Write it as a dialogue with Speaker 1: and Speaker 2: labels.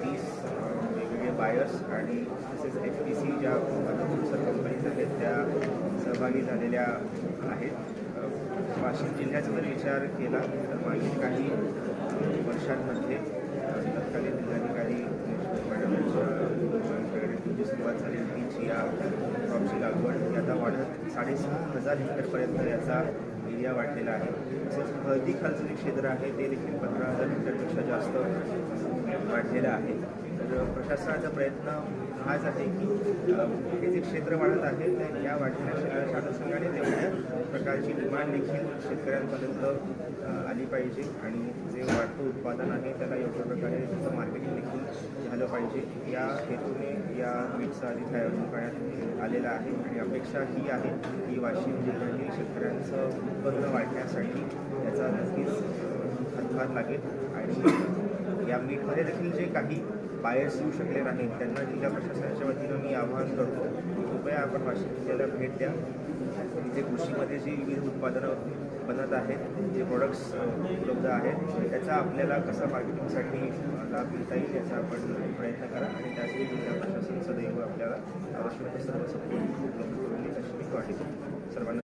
Speaker 1: 30 वेगवेगळे बायर्स आणि तसेच FPC ज्या प्रोड्युसर कंपनीज आहेत त्या सहभागी झालेल्या आहेत. वाशिम जिल्ह्याचा जर विचार केला तर मागील काही वर्षांमध्ये तत्कालीन जिल्हाधिकारी मॅडमची सुरुवात झाली होती चिया क्रॉपची लागवड ही आता वाढत 6,500 हेक्टरपर्यंत याचा एरिया वाढलेला आहे. तसेच हळदी खालचं जे क्षेत्र आहे ते देखील 15,000 हेक्टरपेक्षा जास्त वाढलेलं आहे. तर प्रशासनाचा प्रयत्न हाच आहे की हे जे क्षेत्र वाढत आहे तर या वाढलेल्या क्षेत्राच्या अनुषंगाने तेवढ्या प्रकारची डिमांड देखील शेतकऱ्यांपर्यंत आली पाहिजे आणि जे वाढतं उत्पादन आहे त्याला योग्य प्रकारे त्याचं मार्केटिंग देखील झालं पाहिजे. या हेतूने या मीटचा आधी आयोजन करण्यात आलेला आहे आणि अपेक्षा ही आहे की वाशिम जिल्ह्यातील शेतकऱ्यांचं उत्पन्न वाढण्यासाठी याचा नक्कीच हातभार लागेल. आणि या मीटमध्ये देखील जे काही बायर्स येऊ शकले नाहीत त्यांना जिल्हा प्रशासनाच्या वतीनं मी आवाहन करतो की कृपया आपण वाशिम जिल्ह्याला भेट द्या. इथे कृषीमध्ये जी विविध उत्पादनं बनत आहेत, जे प्रोडक्ट्स उपलब्ध आहेत त्याचा आपल्याला कसा मार्केटिंगसाठी लाभ घेता येईल याचा आपण प्रयत्न करा आणि त्यासाठी जिल्हा प्रशासन सदैव आपल्याला आवश्यक सर्व सपोर्ट उपलब्ध करून देईल अशी मी ग्वाही सर्वांना